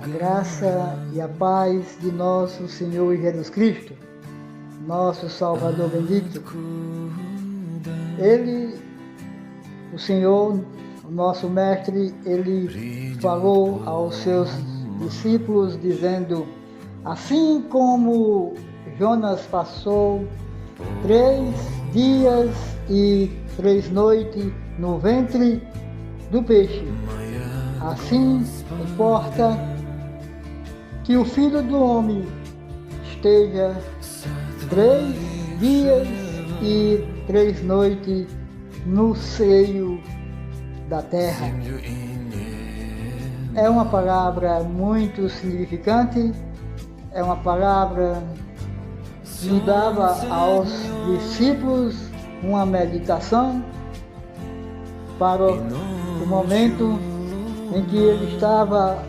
A graça e a paz de nosso Senhor Jesus Cristo, nosso Salvador bendito. Ele, o Senhor, o nosso Mestre, ele falou aos seus discípulos dizendo: assim como Jonas passou 3 dias e 3 noites no ventre do peixe, assim importa que o Filho do Homem esteja 3 dias e 3 noites no seio da terra. É uma palavra muito significante, é uma palavra que dava aos discípulos uma meditação para o momento em que ele estava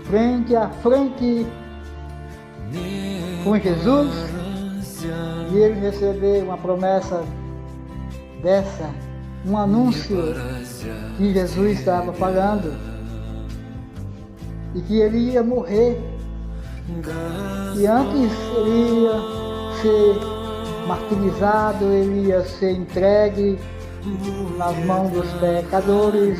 frente a frente com Jesus e ele recebeu uma promessa dessa, um anúncio que Jesus estava falando e que ele ia morrer, e antes ele ia ser martirizado, ele ia ser entregue nas mãos dos pecadores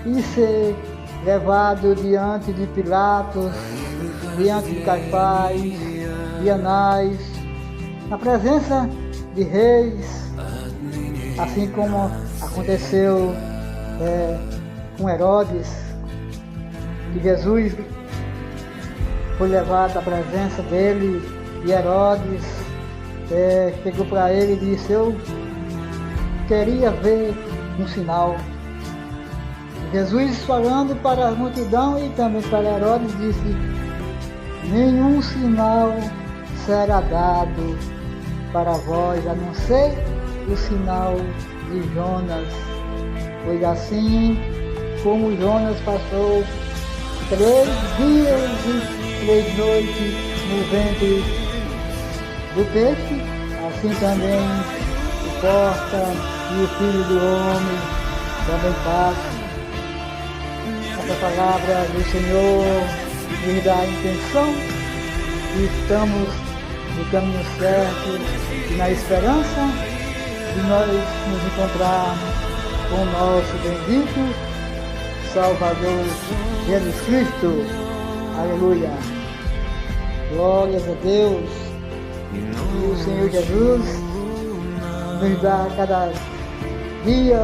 e ser levado diante de Pilatos, diante de Caifás, de Anás, na presença de reis, assim como aconteceu com Herodes, que Jesus foi levado à presença dele e Herodes chegou para ele e disse: eu queria ver um sinal. Jesus, falando para a multidão e também para Herodes, disse: nenhum sinal será dado para vós, a não ser o sinal de Jonas. Pois assim como Jonas passou 3 dias e 3 noites no ventre do peixe, assim também importa que o Filho do Homem também passe. Essa palavra do Senhor nos dá a intenção que estamos no caminho certo e na esperança de nós nos encontrarmos com o nosso bendito Salvador Jesus Cristo. Aleluia! Glórias a Deus! E o Senhor Jesus nos dá a cada dia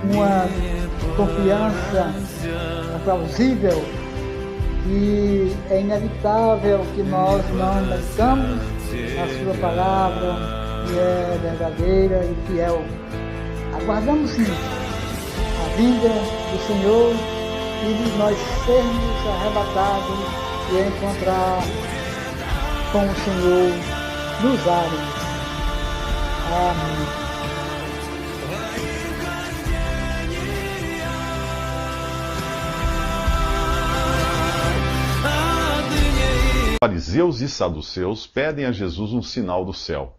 uma confiança plausível, e é inevitável que nós não meditamos a sua palavra, que é verdadeira e fiel. Aguardamos sim a vinda do Senhor e de nós sermos arrebatados e encontrar com o Senhor nos ares. Amém. Fariseus e saduceus pedem a Jesus um sinal do céu.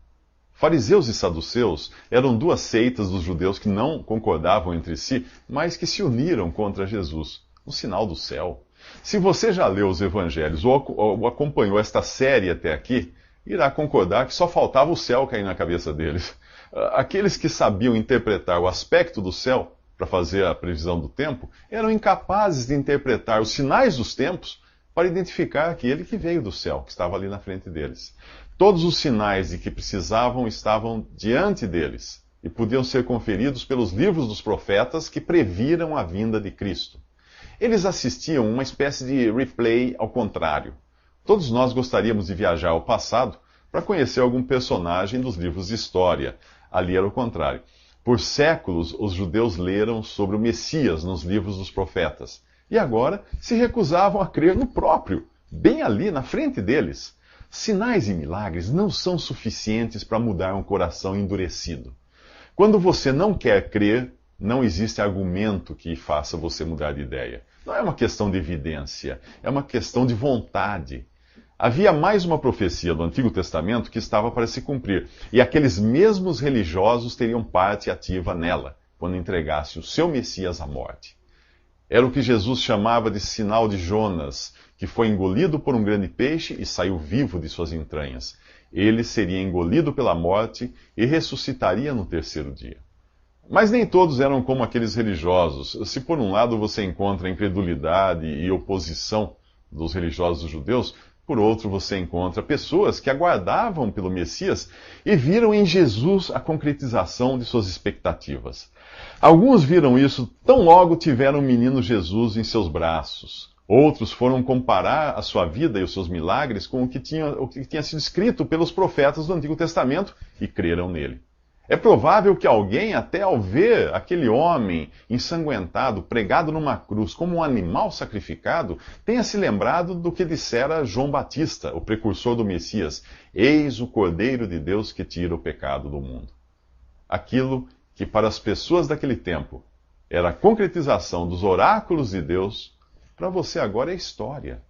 Fariseus e saduceus eram 2 seitas dos judeus que não concordavam entre si, mas que se uniram contra Jesus. Um sinal do céu. Se você já leu os evangelhos ou acompanhou esta série até aqui, irá concordar que só faltava o céu cair na cabeça deles. Aqueles que sabiam interpretar o aspecto do céu para fazer a previsão do tempo, eram incapazes de interpretar os sinais dos tempos para identificar aquele que veio do céu, que estava ali na frente deles. Todos os sinais de que precisavam estavam diante deles e podiam ser conferidos pelos livros dos profetas que previram a vinda de Cristo. Eles assistiam uma espécie de replay ao contrário. Todos nós gostaríamos de viajar ao passado para conhecer algum personagem dos livros de história. Ali era o contrário. Por séculos, os judeus leram sobre o Messias nos livros dos profetas. E agora se recusavam a crer no próprio, bem ali na frente deles. Sinais e milagres não são suficientes para mudar um coração endurecido. Quando você não quer crer, não existe argumento que faça você mudar de ideia. Não é uma questão de evidência, é uma questão de vontade. Havia mais uma profecia do Antigo Testamento que estava para se cumprir, e aqueles mesmos religiosos teriam parte ativa nela. quando entregasse o seu Messias à morte. Era o que Jesus chamava de sinal de Jonas, que foi engolido por um grande peixe e saiu vivo de suas entranhas. Ele seria engolido pela morte e ressuscitaria no terceiro dia. Mas nem todos eram como aqueles religiosos. Se por um lado você encontra incredulidade e oposição dos religiosos judeus, por outro você encontra pessoas que aguardavam pelo Messias e viram em Jesus a concretização de suas expectativas. Alguns viram isso tão logo tiveram o menino Jesus em seus braços. Outros foram comparar a sua vida e os seus milagres com o que tinha sido escrito pelos profetas do Antigo Testamento e creram nele. É provável que alguém, até ao ver aquele homem ensanguentado, pregado numa cruz como um animal sacrificado, tenha se lembrado do que dissera João Batista, o precursor do Messias: Eis o Cordeiro de Deus que tira o pecado do mundo. Aquilo que para as pessoas daquele tempo era a concretização dos oráculos de Deus, para você agora é história.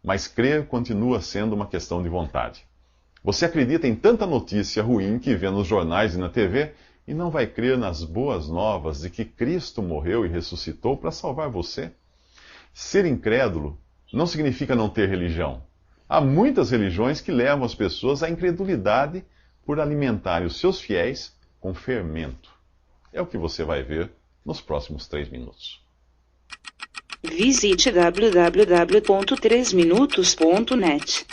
Mas crer continua sendo uma questão de vontade. Você acredita em tanta notícia ruim que vê nos jornais e na TV e não vai crer nas boas novas de que Cristo morreu e ressuscitou para salvar você? Ser incrédulo não significa não ter religião. Há muitas religiões que levam as pessoas à incredulidade por alimentarem os seus fiéis com fermento. É o que você vai ver nos próximos 3 minutos. Visite www.3minutos.net.